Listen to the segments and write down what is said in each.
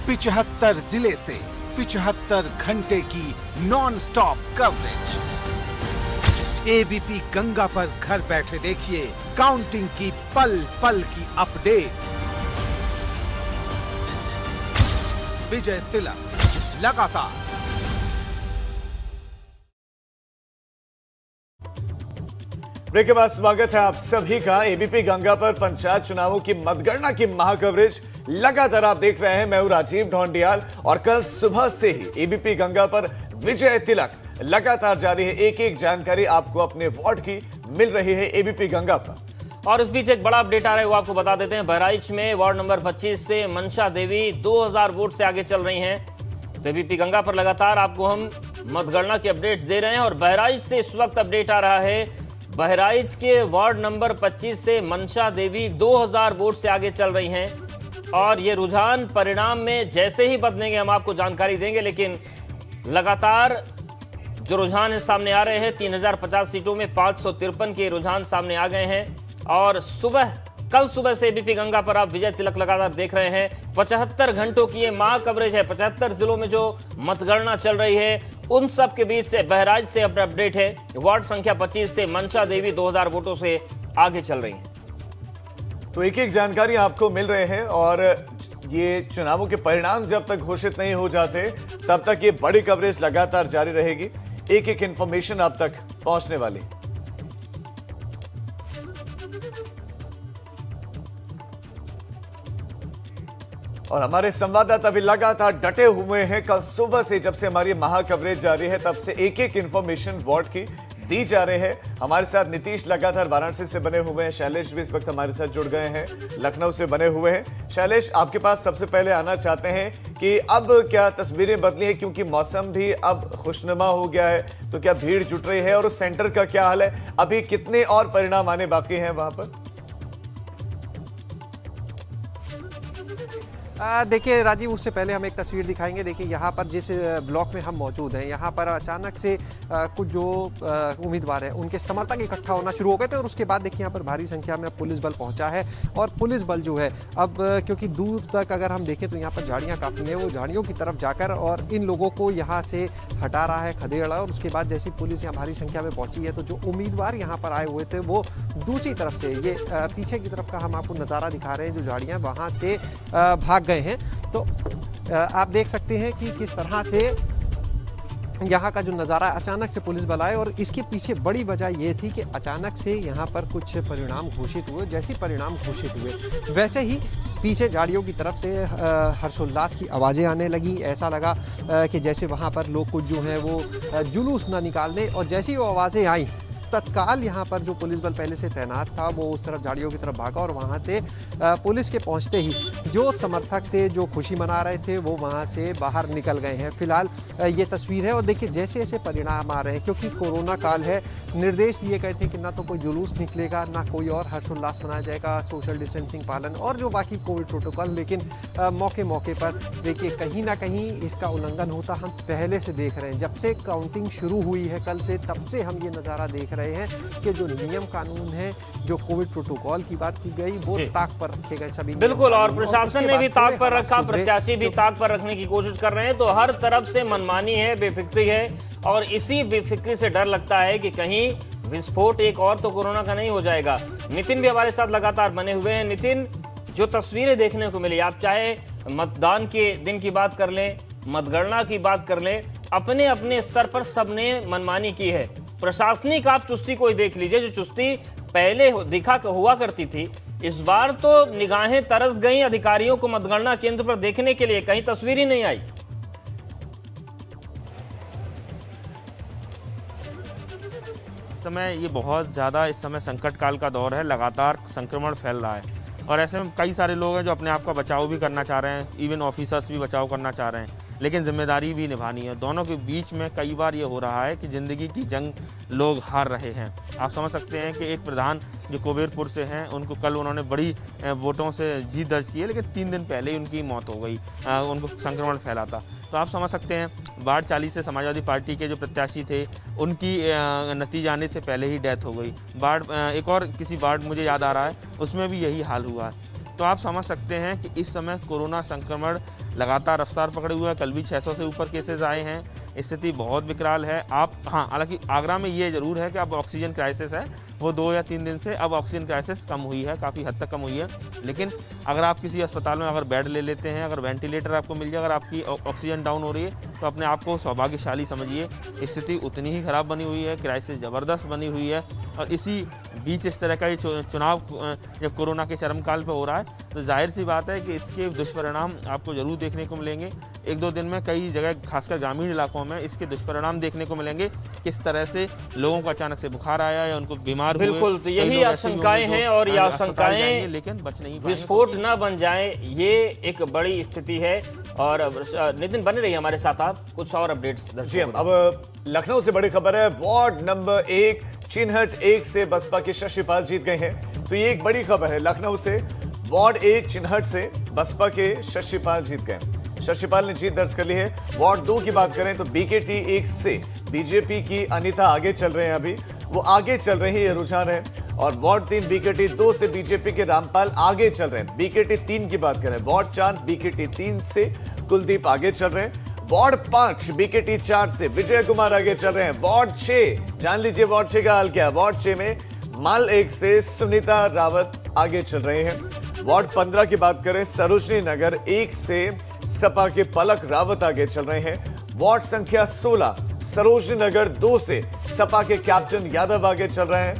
75 जिले से 75 घंटे की non stop coverage. ABP Ganga पर घर बैठे देखिए काउंटिंग की पल पल की अपडेट। विजय तिलक लगातार। ब्रेक के बाद स्वागत है आप सभी का। एबीपी गंगा पर पंचायत चुनावों की मतगणना की महाकवरेज लगातार आप देख रहे हैं। मैं हूं राजीव ढोंडियाल और कल सुबह से ही एबीपी गंगा पर विजय तिलक लगातार जारी है। एक एक जानकारी आपको अपने वार्ड की मिल रही है एबीपी गंगा पर। और इस बीच एक बड़ा अपडेट आ रहा है, वो आपको बता देते हैं। बहराइच में वार्ड नंबर 25 से मंशा देवी 2000 वोट से आगे चल रही हैं। तो एबीपी गंगा पर लगातार आपको हम मतगणना की अपडेट्स दे रहे हैं। और बहराइच से इस वक्त अपडेट आ रहा है, बहराइच के वार्ड नंबर 25 से मंशा देवी 2000 वोट से आगे चल रही हैं। और ये रुझान परिणाम में जैसे ही बदलेंगे हम आपको जानकारी देंगे, लेकिन लगातार जो रुझान है सामने आ रहे हैं। 3050 सीटों में 553 के रुझान सामने आ गए हैं। और कल सुबह से एबीपी गंगा पर आप विजय तिलक लगातार देख रहे हैं। 75 घंटों की ये महा कवरेज है। 75 जिलों में जो मतगणना चल रही है उन सब के बीच से बहराइच से अपडेट है। वार्ड संख्या 25 से मंशा देवी 2000 वोटों से आगे चल रही हैं। तो एक एक जानकारी आपको मिल रहे हैं और ये चुनावों के परिणाम जब तक घोषित नहीं हो जाते तब तक ये बड़ी कवरेज लगातार जारी रहेगी। एक एक इंफॉर्मेशन आप तक पहुंचने वाली। और हमारे संवाददाता भी लगातार डटे हुए हैं। कल सुबह से जब से हमारी महा कवरेज जारी है तब से एक एक इंफॉर्मेशन वार्ड की दी जा रही है। हमारे साथ नीतीश लगातार वाराणसी से बने हुए हैं। शैलेश भी इस वक्त हमारे साथ जुड़ गए हैं, लखनऊ से बने हुए हैं। शैलेश, आपके पास सबसे पहले आना चाहते हैं कि अब क्या तस्वीरें बदली है, क्योंकि मौसम भी अब खुशनुमा हो गया है, तो क्या भीड़ जुट रही है और उस सेंटर का क्या हाल है? अभी कितने और परिणाम आने बाकी हैं वहां पर? देखिए राजीव, उससे पहले हम एक तस्वीर दिखाएंगे। देखिए यहाँ पर जिस ब्लॉक में हम मौजूद हैं, यहाँ पर अचानक से कुछ जो उम्मीदवार हैं उनके समर्थक इकट्ठा होना शुरू हो गए थे। और उसके बाद देखिए यहाँ पर भारी संख्या में पुलिस बल पहुँचा है। और पुलिस बल जो है अब क्योंकि दूर तक अगर हम देखें तो यहाँ पर झाड़ियाँ काफ़ी हैं, वो झाड़ियों की तरफ जाकर और इन लोगों को यहाँ से हटा रहा है, खदेड़ रहा है। और उसके बाद जैसी पुलिस यहाँ भारी संख्या में पहुँची है तो जो उम्मीदवार यहाँ पर आए हुए थे वो दूसरी तरफ से, ये पीछे की तरफ का हम आपको नज़ारा दिखा रहे हैं, जो झाड़ियाँ वहाँ से भाग गए हैं। तो आप देख सकते हैं कि किस तरह से यहाँ का जो नज़ारा, अचानक से पुलिस बल आए। और इसके पीछे बड़ी वजह ये थी कि अचानक से यहाँ पर कुछ परिणाम घोषित हुए। जैसे परिणाम घोषित हुए वैसे ही पीछे झाड़ियों की तरफ से हर्षोल्लास की आवाज़ें आने लगी। ऐसा लगा कि जैसे वहाँ पर लोग कुछ जो हैं वो जुलूस ना निकाल दें। और जैसी वो आवाज़ें आई तत्काल यहाँ पर जो पुलिस बल पहले से तैनात था वो उस तरफ झाड़ियों की तरफ भागा। और वहाँ से पुलिस के पहुँचते ही जो समर्थक थे, जो खुशी मना रहे थे, वो वहाँ से बाहर निकल गए हैं। फिलहाल ये तस्वीर है। और देखिए जैसे जैसे परिणाम आ रहे हैं, क्योंकि कोरोना काल है, निर्देश दिए गए थे कि ना तो कोई जुलूस निकलेगा, ना कोई और हर्षोल्लास मनाया जाएगा, सोशल डिस्टेंसिंग पालन और जो बाकी कोविड प्रोटोकॉल। लेकिन मौके मौके पर देखिए कहीं ना कहीं इसका उल्लंघन होता हम पहले से देख रहे हैं। जब से काउंटिंग शुरू हुई है कल से, तब से हम ये नज़ारा देख रहे हैं कि जो नियम कानून है, जो कोविड प्रोटोकॉल की बात की गई, वो ताक पर रखे गए सभी। बिल्कुल, और प्रशासन ने भी ताक पर रखा, प्रत्याशी भी ताक पर रखने की कोशिश कर रहे हैं। तो हर तरफ से मनमानी है, बेफिक्री है। और इसी बेफिक्री से डर लगता है कि कहीं विस्फोट एक और तो कोरोना का नहीं हो जाएगा। नितिन भी हमारे साथ लगातार बने हुए हैं। नितिन, जो तस्वीरें देखने को मिली, आप चाहे मतदान के दिन की बात कर लें, मतगणना की बात कर लें, अपने अपने स्तर पर सबने मनमानी की है। प्रशासनिक आप चुस्ती को ही देख लीजिए, जो चुस्ती पहले हुआ करती थी, इस बार तो निगाहें तरस गई अधिकारियों को मतगणना केंद्र पर देखने के लिए, कहीं तस्वीर ही नहीं आई। समय ये बहुत ज़्यादा इस समय संकट काल का दौर है, लगातार संक्रमण फैल रहा है। और ऐसे में कई सारे लोग हैं जो अपने आप का बचाव भी करना चाह रहे हैं, इवन ऑफिसर्स भी बचाव करना चाह रहे हैं, लेकिन जिम्मेदारी भी निभानी है। दोनों के बीच में कई बार ये हो रहा है कि ज़िंदगी की जंग लोग हार रहे हैं। आप समझ सकते हैं कि एक प्रधान जो कुबेरपुर से हैं, उनको कल उन्होंने बड़ी वोटों से जीत दर्ज की है, लेकिन 3 दिन पहले ही उनकी मौत हो गई, उनको संक्रमण फैला था। तो आप समझ सकते हैं वार्ड 40 से समाजवादी पार्टी के जो प्रत्याशी थे, उनकी नतीजा आने से पहले ही डेथ हो गई। एक और किसी वार्ड मुझे याद आ रहा है, उसमें भी यही हाल हुआ है। तो आप समझ सकते हैं कि इस समय कोरोना संक्रमण लगातार रफ्तार पकड़े हुए है। कल भी 600 से ऊपर केसेस आए हैं। स्थिति बहुत विकराल है। आप हाँ, हालांकि आगरा में ये ज़रूर है कि अब ऑक्सीजन क्राइसिस है, वो 2 या 3 दिन से अब ऑक्सीजन क्राइसिस कम हुई है, काफ़ी हद तक कम हुई है। लेकिन अगर आप किसी अस्पताल में अगर बेड ले लेते हैं, अगर वेंटिलेटर आपको मिल जाए, अगर आपकी ऑक्सीजन डाउन हो रही है, तो अपने आप को सौभाग्यशाली समझिए। स्थिति उतनी ही ख़राब बनी हुई है, क्राइसिस ज़बरदस्त बनी हुई है। और इसी बीच इस तरह का ये चुनाव जब कोरोना के चरमकाल पर हो रहा है, तो जाहिर सी बात है कि इसके दुष्परिणाम आपको ज़रूर देखने को मिलेंगे। 1-2 दिन में कई जगह खासकर ग्रामीण इलाकों में इसके दुष्परिणाम देखने को मिलेंगे। किस तरह से लोगों को अचानक से बुखार आया या उनको बीमार हुए। बिल्कुल, तो यही आशंकाएं हैं और ये आशंकाएं लेकिन बच नहीं पाएंगे। विस्फोट न बन जाए, ये एक बड़ी स्थिति है। और नितिन बने रही हमारे साथ आप, कुछ और अपडेट्स जी हम अब लखनऊ से बड़ी खबर है। वार्ड नंबर 1 चिन्हट 1 से बसपा के शशिपाल जीत गए हैं। तो ये एक बड़ी खबर है लखनऊ से। वार्ड 1 चिन्हट से बसपा के शशिपाल जीत गए। शशिपाल ने जीत दर्ज कर ली है। वार्ड 2 की बात करें तो बीकेटी 1 से बीजेपी की अनीता आगे चल रहे हैं, अभी वो आगे चल रही है, ये रुझान है। और वार्ड 3 बीकेटी 2 से बीजेपी के रामपाल आगे चल रहे हैं। बीकेटी 3 की बात करें, वार्ड 4 बीकेटी 3 से कुलदीप आगे चल रहे हैं। वार्ड 5 बीकेटी 4 से विजय कुमार आगे चल रहे हैं। वार्ड 6 जान लीजिए वार्ड 6 का हाल क्या है। वार्ड 6 में माल 1 से सुनीता रावत आगे चल रहे हैं। वार्ड 15 की बात करें, सरोजनी नगर 1 से सपा के पलक रावत आगे चल रहे हैं। वार्ड संख्या 16 सरोजनी नगर 2 से सपा के कैप्टन यादव आगे चल रहे हैं।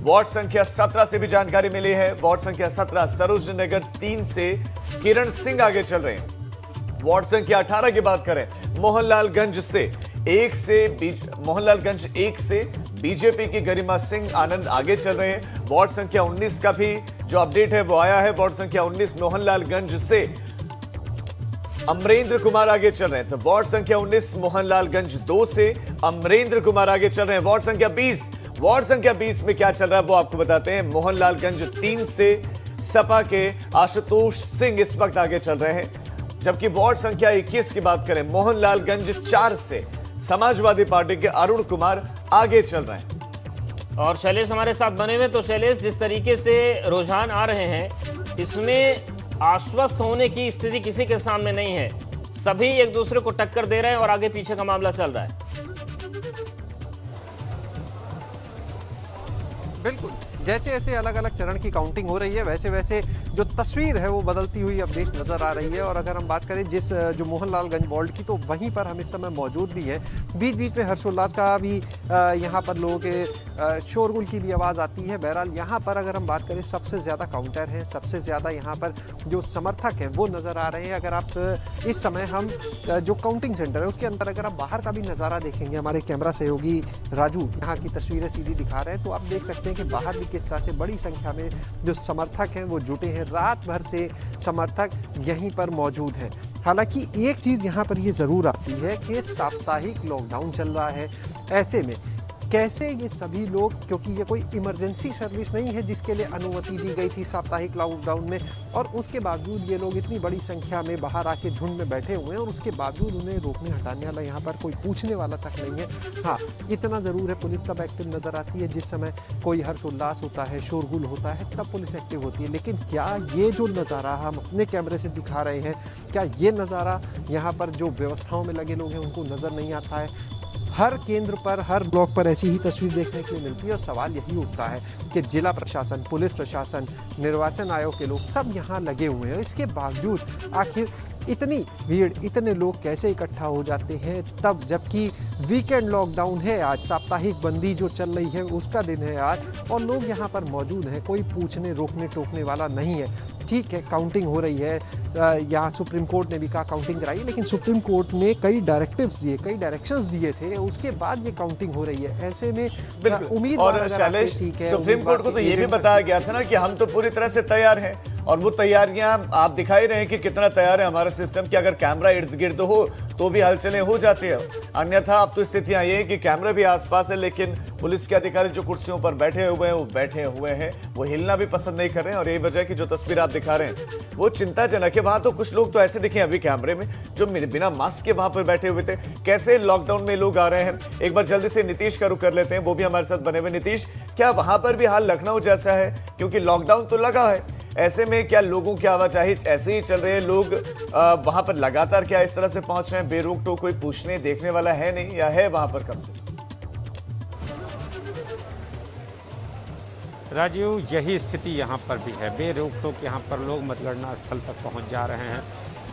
वार्ड संख्या 17 से भी जानकारी मिली है। वार्ड संख्या 17 सरोजनी नगर 3 से किरण सिंह आगे चल रहे हैं। वार्ड संख्या 18 की बात करें, मोहनलालगंज 1 से बीजेपी की गरिमा सिंह आनंद आगे चल रहे हैं। वार्ड संख्या 19 का भी जो अपडेट है वो आया है। वार्ड संख्या 19 मोहनलालगंज से अमरेंद्र कुमार आगे चल रहे हैं। तो वार्ड संख्या 19 मोहनलालगंज 2 से अमरेंद्र कुमार आगे चल रहे हैं। वार्ड संख्या 20 में क्या चल रहा है वो आपको बताते हैं। मोहनलालगंज 3 से सपा के आशुतोष सिंह इस वक्त आगे चल रहे हैं। जबकि वार्ड संख्या 21 की बात करें, मोहनलालगंज 4 से समाजवादी पार्टी के अरुण कुमार आगे चल रहे हैं। और शैलेश हमारे साथ बने हुए। तो शैलेश, जिस तरीके से रुझान आ रहे हैं, इसमें आश्वस्त होने की स्थिति किसी के सामने नहीं है। सभी एक दूसरे को टक्कर दे रहे हैं और आगे पीछे का मामला चल रहा है। बिल्कुल, जैसे जैसे अलग अलग चरण की काउंटिंग हो रही है, वैसे वैसे जो तस्वीर है वो बदलती हुई अब देश नज़र आ रही है। और अगर हम बात करें जो मोहनलालगंज वार्ड की, तो वहीं पर हम इस समय मौजूद भी हैं। बीच बीच में हर्षोल्लास का भी यहाँ पर लोगों के शोरगुल की भी आवाज़ आती है। बहरहाल यहाँ पर अगर हम बात करें, सबसे ज़्यादा काउंटर हैं, सबसे ज़्यादा यहाँ पर जो समर्थक हैं वो नज़र आ रहे हैं। अगर आप इस समय हम जो काउंटिंग सेंटर है उसके अंदर अगर आप बाहर का भी नज़ारा देखेंगे, हमारे कैमरा सहयोगी राजू यहाँ की तस्वीरें सीधी दिखा रहे हैं, तो आप देख सकते हैं कि बाहर भी किस तरह से बड़ी संख्या में जो समर्थक हैं वो जुटे हैं। रात भर से समर्थक यहीं पर मौजूद हैं। हालांकि एक चीज़ यहाँ पर ये ज़रूर आती है कि साप्ताहिक लॉकडाउन चल रहा है। ऐसे में कैसे ये सभी लोग, क्योंकि ये कोई इमरजेंसी सर्विस नहीं है जिसके लिए अनुमति दी गई थी साप्ताहिक लॉकडाउन में, और उसके बावजूद ये लोग इतनी बड़ी संख्या में बाहर आके झुंड में बैठे हुए हैं और उसके बावजूद उन्हें रोकने हटाने वाला यहाँ पर कोई पूछने वाला तक नहीं है। हाँ, इतना ज़रूर है, पुलिस तब एक्टिव नज़र आती है जिस समय कोई हर्षोल्लास होता है, शोरगुल होता है, तब पुलिस एक्टिव होती है। लेकिन क्या ये जो नज़ारा हम अपने कैमरे से दिखा रहे हैं, क्या ये नज़ारा यहाँ पर जो व्यवस्थाओं में लगे लोग हैं उनको नज़र नहीं आता है? हर केंद्र पर, हर ब्लॉक पर ऐसी ही तस्वीर देखने के लिए मिलती है। और सवाल यही उठता है कि जिला प्रशासन, पुलिस प्रशासन, निर्वाचन आयोग के लोग सब यहाँ लगे हुए हैं, इसके बावजूद आखिर इतनी भीड़, इतने लोग कैसे इकट्ठा हो जाते हैं तब, जबकि वीकेंड लॉकडाउन है आज, साप्ताहिक बंदी जो चल रही है उसका दिन है आज, और लोग यहाँ पर मौजूद हैं। कोई पूछने रोकने टोकने वाला नहीं है। ठीक है, काउंटिंग हो रही है, यहाँ सुप्रीम कोर्ट ने भी कहा काउंटिंग कराई, लेकिन सुप्रीम कोर्ट ने कई डायरेक्टिव्स दिए, कई डायरेक्शंस दिए थे, उसके बाद ये काउंटिंग हो रही है। ऐसे में उम्मीद, और शैलेश, सुप्रीम कोर्ट को तो ये भी बताया गया था ना कि हम तो पूरी तरह से तैयार हैं, और वो तैयारियां आप दिखाई रहे हैं कि कितना तैयार है हमारा सिस्टम, कि अगर कैमरा इर्द गिर्द हो तो भी हलचलें हो जाती है। अन्यथा अब तो स्थितियां ये है कि कैमरा भी आसपास है, लेकिन पुलिस के अधिकारी जो कुर्सियों पर बैठे हुए हैं वो बैठे हुए हैं, वो हिलना भी पसंद नहीं कर रहे हैं। और यही वजह की जो तस्वीर आप दिखा रहे हैं वो चिंताजनक है। वहां तो कुछ लोग तो ऐसे दिखे अभी कैमरे में जो बिना मास्क के वहां पर बैठे हुए थे। कैसे लॉकडाउन में लोग आ रहे हैं, एक बार जल्दी से नीतीश का रुख कर लेते हैं, वो भी हमारे साथ बने हुए। नीतीश, क्या वहां पर भी हाल लखनऊ जैसा है? क्योंकि लॉकडाउन तो लगा है ऐसे में क्या लोगों की आवाजाही ऐसे ही चल रही है? लोग वहां पर लगातार क्या इस तरह से पहुंच रहे हैं बेरोक टोक? कोई पूछने देखने वाला है नहीं, या है वहां पर कम से? राजीव, यही स्थिति यहाँ पर भी है। बेरोक टोक यहाँ पर लोग मतगणना स्थल तक पहुँच जा रहे हैं।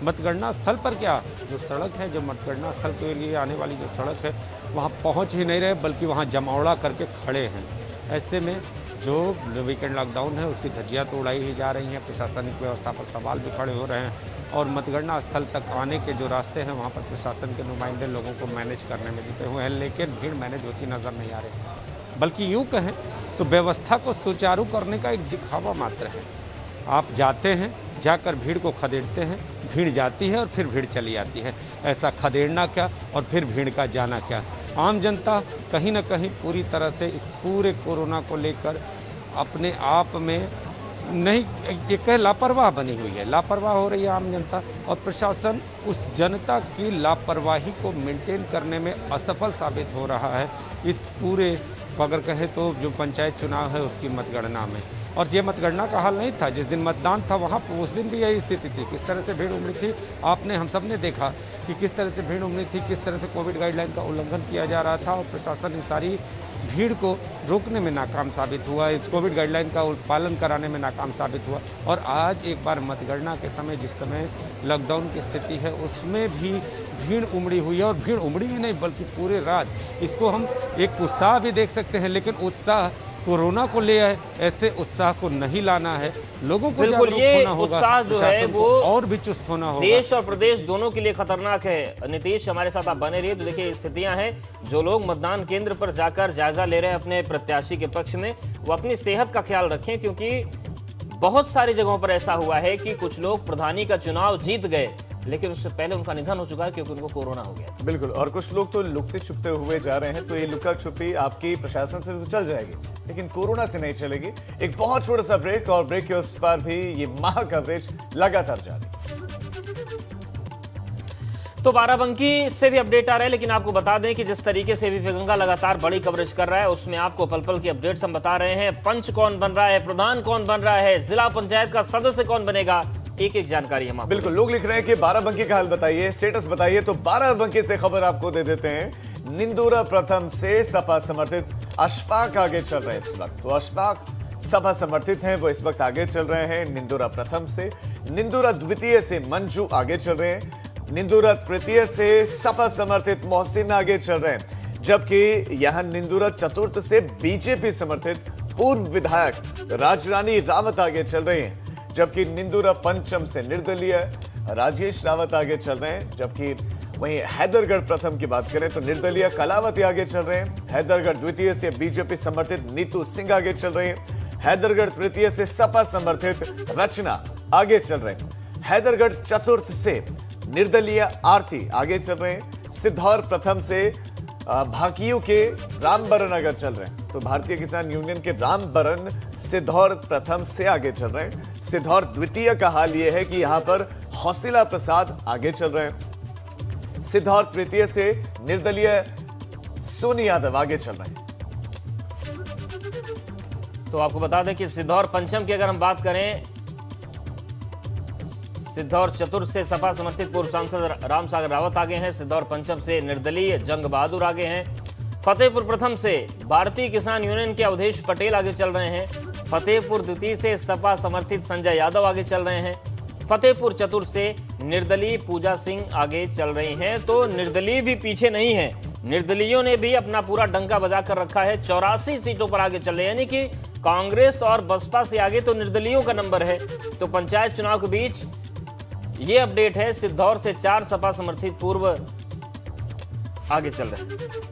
मतगणना स्थल पर क्या, जो सड़क है, जो मतगणना स्थल के लिए आने वाली जो सड़क है, वहाँ पहुँच ही नहीं रहे, बल्कि वहाँ जमावड़ा करके खड़े हैं। ऐसे में जो वीकेंड लॉकडाउन है उसकी धज्जियाँ तो उड़ाई ही जा रही हैं। प्रशासनिक व्यवस्था पर सवाल भी खड़े हो रहे हैं और मतगणना स्थल तक आने के जो रास्ते हैं वहाँ पर प्रशासन के नुमाइंदे लोगों को मैनेज करने में जुटे हुए हैं, लेकिन भीड़ मैनेज होती नज़र नहीं आ रही। बल्कि यूँ कहें तो व्यवस्था को सुचारू करने का एक दिखावा मात्र है। आप जाते हैं, जाकर भीड़ को खदेड़ते हैं, भीड़ जाती है और फिर भीड़ चली आती है। ऐसा खदेड़ना क्या और फिर भीड़ का जाना क्या? आम जनता कहीं ना कहीं पूरी तरह से इस पूरे कोरोना को लेकर अपने आप में नहीं, एक लापरवाह बनी हुई है। लापरवाह हो रही है आम जनता, और प्रशासन उस जनता की लापरवाही को मेंटेन करने में असफल साबित हो रहा है इस पूरे, अगर कहें तो जो पंचायत चुनाव है उसकी मतगणना में। और ये मतगणना का हाल नहीं था, जिस दिन मतदान था वहाँ उस दिन भी यही स्थिति थी। किस तरह से भीड़ उमड़ी थी, आपने हम सब ने देखा कि किस तरह से भीड़ उमड़ी थी, किस तरह से कोविड गाइडलाइन का उल्लंघन किया जा रहा था, और प्रशासन इन सारी भीड़ को रोकने में नाकाम साबित हुआ, इस कोविड गाइडलाइन का पालन कराने में नाकाम साबित हुआ। और आज एक बार मतगणना के समय, जिस समय लॉकडाउन की स्थिति है, उसमें भी भीड़ उमड़ी हुई है। और भीड़ उमड़ी ही नहीं बल्कि पूरे रात, इसको हम एक उत्साह भी देख सकते हैं, लेकिन उत्साह कोरोना को ले आए, ऐसे उत्साह को नहीं लाना है। लोगों को बिल्कुल, ये उत्साह जो है वो और भी चुस्त होना होगा। देश और प्रदेश दोनों के लिए खतरनाक है। नीतीश, हमारे साथ आप बने रहिए। तो देखिए, स्थितियां हैं, जो लोग मतदान केंद्र पर जाकर जायजा ले रहे हैं अपने प्रत्याशी के पक्ष में, वो अपनी सेहत का ख्याल रखें, क्योंकि बहुत सारी जगहों पर ऐसा हुआ है कि कुछ लोग प्रधानी का चुनाव जीत गए, लेकिन उससे पहले उनका निधन हो चुका है क्योंकि उनको कोरोना हो गया। बिल्कुल, और कुछ लोग तो लुकते छुपते हुए जा रहे हैं। तो ये लुका छुपी आपकी प्रशासन से तो चल जाएगी, लेकिन कोरोना से नहीं चलेगी। एक बहुत छोटा सा ब्रेक, और ब्रेक के उस पर भी ये महा कवरेज लगातार जारी। तो बाराबंकी से भी अपडेट आ रहा है, लेकिन आपको बता दें कि जिस तरीके से एबीपी गंगा लगातार बड़ी कवरेज कर रहा है, उसमें आपको पल पल की अपडेट्स हम बता रहे हैं। पंच कौन बन रहा है, प्रधान कौन बन रहा है, जिला पंचायत का सदस्य कौन बनेगा, एक एक जानकारी हम आपको। बिल्कुल, लोग लिख रहे हैं कि बाराबंकी का हाल बताइए, स्टेटस बताइए। तो बाराबंकी से खबर आपको दे देते हैं। निंदूरा प्रथम से सपा समर्थित अशफाक आगे चल रहे हैं इस वक्त। तो अशफाक सपा समर्थित हैं, वो इस वक्त आगे चल रहे हैं निंदूरा प्रथम से। निंदूरा द्वितीय से मंजू आगे चल रहे हैं। निंदूरा तृतीय से सपा समर्थित मोहसिन आगे चल रहे हैं, जबकि यहां निंदूरा चतुर्थ से बीजेपी समर्थित पूर्व विधायक राजरानी रावत आगे चल रही हैं। जबकि निंदूरा पंचम से निर्दलीय राजेश रावत आगे चल रहे हैं। जबकि वहीं हैदरगढ़ प्रथम की बात करें तो निर्दलीय कलावती आगे चल रहे हैं। हैदरगढ़ द्वितीय से बीजेपी समर्थित नीतू सिंह आगे चल रही है। हैदरगढ़ तृतीय से सपा समर्थित रचना आगे चल रहे हैं। हैदरगढ़ चतुर्थ से निर्दलीय आरती आगे चल रहे हैं। सिद्धौर प्रथम से भाकियू के रामबरन आगे चल रहे हैं। तो भारतीय किसान यूनियन के रामबरन सिद्धौर प्रथम से आगे चल रहे हैं। सिद्धौर द्वितीय का हाल यह है कि यहां पर हौसिला प्रसाद आगे चल रहे हैं। सिद्धौर तृतीय से निर्दलीय सोनी यादव आगे चल रहे हैं। तो आपको बता दें कि सिद्धौर पंचम की अगर हम बात करें, सिद्धौर चतुर्थ से सपा समर्थित पूर्व सांसद रामसागर रावत आगे हैं। सिद्धौर पंचम से निर्दलीय जंग बहादुर आगे हैं। फतेहपुर प्रथम से भारतीय किसान यूनियन के अवधेश पटेल आगे चल रहे हैं। फतेहपुर द्वितीय से सपा समर्थित संजय यादव आगे चल रहे हैं। फतेहपुर चतुर्थ से निर्दलीय पूजा सिंह आगे चल रही हैं। तो निर्दलीय भी पीछे नहीं है, निर्दलीयों ने भी अपना पूरा डंका बजा कर रखा है। 84 सीटों पर आगे चल रहे हैं, यानी कि कांग्रेस और बसपा से आगे तो निर्दलीयों का नंबर है। तो पंचायत चुनाव के बीच ये अपडेट है, सिद्धौर से 4 सपा समर्थित पूर्व आगे चल रहे हैं।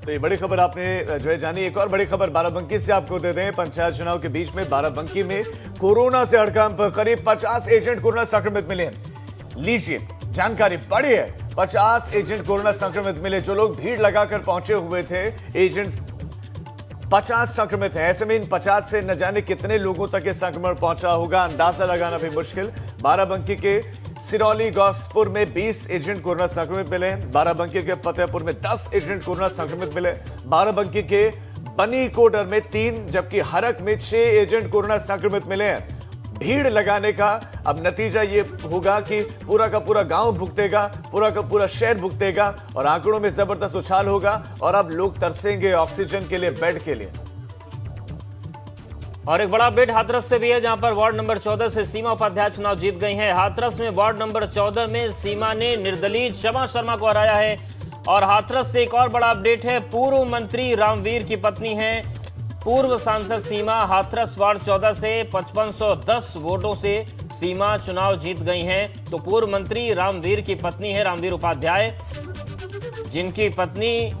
तो ये बड़ी खबर आपने जो है जानी। एक और बड़ी खबर बाराबंकी से आपको दे दें। पंचायत चुनाव के बीच में बाराबंकी में कोरोना से हड़कंप, करीब 50 एजेंट कोरोना संक्रमित मिले हैं। लीजिए जानकारी बड़ी है, 50 एजेंट कोरोना संक्रमित मिले। जो लोग भीड़ लगाकर पहुंचे हुए थे, एजेंट्स 50 संक्रमित हैं। ऐसे में इन 50 से न जाने कितने लोगों तक ये संक्रमण पहुंचा होगा, अंदाजा लगाना भी मुश्किल। बाराबंकी के सिरौली गौसपुर में 20 एजेंट कोरोना संक्रमित मिले। बाराबंकी के फतेहपुर में 10 एजेंट कोरोना संक्रमित मिले। बाराबंकी के बनी कोडर में 3 जबकि हरक में 6 एजेंट कोरोना संक्रमित मिले हैं। भीड़ लगाने का अब नतीजा ये होगा कि पूरा का पूरा गांव भुगतेगा, पूरा का पूरा शहर भुगतेगा और आंकड़ों में जबरदस्त उछाल होगा और अब लोग तरसेंगे ऑक्सीजन के लिए, बेड के लिए। और एक बड़ा अपडेट हाथरस से भी है, जहां पर वार्ड नंबर 14 से सीमा उपाध्याय चुनाव जीत गई हैं। हाथरस में वार्ड नंबर 14 में सीमा ने निर्दलीय शमा शर्मा को हराया है। और हाथरस से एक और बड़ा अपडेट है, पूर्व मंत्री रामवीर की पत्नी है पूर्व सांसद सीमा। हाथरस वार्ड 14 से 5510 वोटों से सीमा चुनाव जीत गई हैं। तो पूर्व मंत्री रामवीर की पत्नी है रामवीर उपाध्याय, जिनकी पत्नी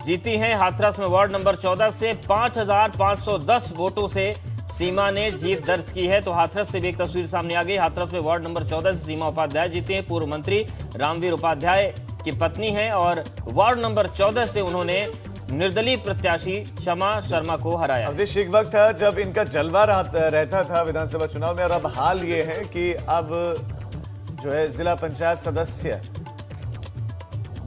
जीती हैं हाथरस में वार्ड नंबर 14 से 5510 वोटों से सीमा ने जीत दर्ज की है। तो हाथरस से भी एक तस्वीर सामने आ गई। हाथरस में वार्ड नंबर 14 से सीमा उपाध्याय जीती हैं, पूर्व मंत्री रामवीर उपाध्याय की पत्नी हैं और वार्ड नंबर 14 से उन्होंने निर्दलीय प्रत्याशी शमा शर्मा को हराया। अवधेश, एक वक्त था जब इनका जलवा रहता था विधानसभा चुनाव में और अब हाल ये है कि अब जो है जिला पंचायत सदस्य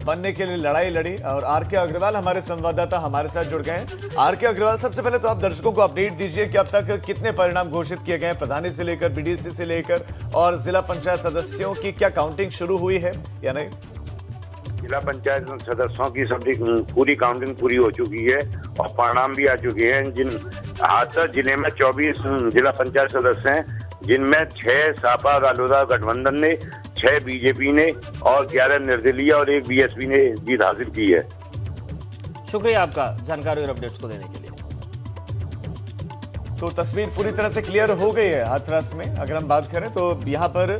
बनने के लिए लड़ाई लड़ी। और आर.के. अग्रवाल हमारे संवाददाता हमारे साथ जुड़ गए हैं। आर.के. अग्रवाल, सबसे पहले तो आप दर्शकों को अपडेट दीजिए कि अब तक कितने परिणाम घोषित किए गए हैं, प्रधानी से लेकर बीडीसी से लेकर, और जिला पंचायत सदस्यों की क्या काउंटिंग शुरू हुई है या नहीं? जिला पंचायत सदस्यों की सभी पूरी काउंटिंग पूरी हो चुकी है और परिणाम भी आ चुके हैं। जिन हाथरस जिले में 24 जिला पंचायत सदस्य हैं, जिनमें 6 सपा रालोदा गठबंधन ने, 6 बीजेपी ने और 11 निर्दलीय और 1 बीएसपी ने जीत हासिल की है। शुक्रिया आपका जानकारी और अपडेट्स को देने के लिए। तो तस्वीर पूरी तरह से क्लियर हो गई है हाथरस में। अगर हम बात करें तो यहाँ पर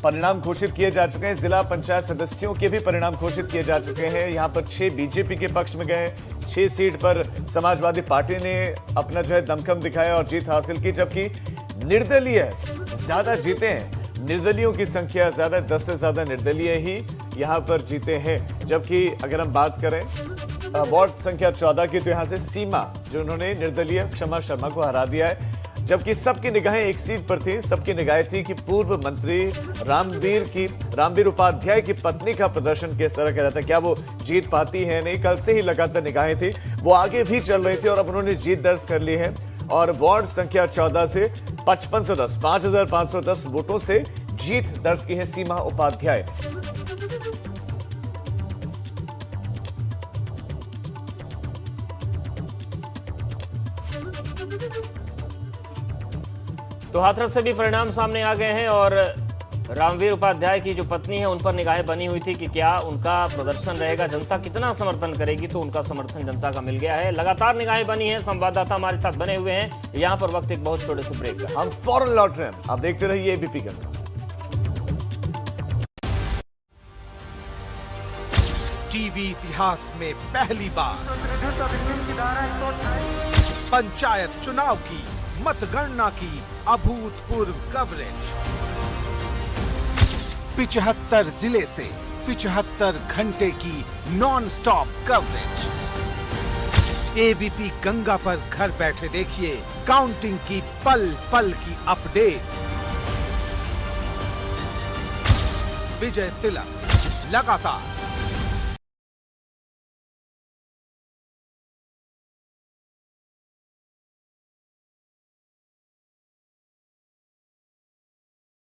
परिणाम घोषित किए जा चुके हैं, जिला पंचायत सदस्यों के भी परिणाम घोषित किए जा चुके हैं। यहाँ पर 6 बीजेपी के पक्ष में गए, 6 सीट पर समाजवादी पार्टी ने अपना जो है दमखम दिखाया और जीत हासिल की, जबकि निर्दलीय ज्यादा जीते हैं। निर्दलियों की संख्या ज्यादा, 10 से ज्यादा निर्दलीय ही यहाँ पर जीते हैं। जबकि अगर हम बात करें वार्ड संख्या 14 की, तो यहाँ से सीमा जो उन्होंने निर्दलीय शमा शर्मा को हरा दिया है। जबकि सबकी निगाहें एक सीट पर थी, सबकी निगाहें थी कि पूर्व मंत्री रामवीर उपाध्याय की पत्नी का प्रदर्शन किस तरह का रहता है, क्या वो जीत पाती है नहीं। कल से ही लगातार निगाहें थी, वो आगे भी चल रही थी और अब उन्होंने जीत दर्ज कर ली है और वार्ड संख्या 14 से 5510 वोटों से जीत दर्ज की है सीमा उपाध्याय। तो हाथरस से भी परिणाम सामने आ गए हैं और रामवीर उपाध्याय की जो पत्नी है उन पर निगाहें बनी हुई थी कि क्या उनका प्रदर्शन रहेगा, जनता कितना समर्थन करेगी। तो उनका समर्थन जनता का मिल गया है। लगातार निगाहें बनी हैं, संवाददाता हमारे साथ बने हुए हैं। यहाँ पर वक्त एक बहुत छोटे से ब्रेक का, हम फौरन लौट रहे हैं। आप देखते रहिए एबीपी गंगा। टीवी इतिहास में पहली बार पंचायत चुनाव की मतगणना की अभूतपूर्व कवरेज। 75 जिले से 75 घंटे की non stop coverage. ABP Ganga पर घर बैठे देखिए काउंटिंग की पल पल की अपडेट। विजय तिलक लगातार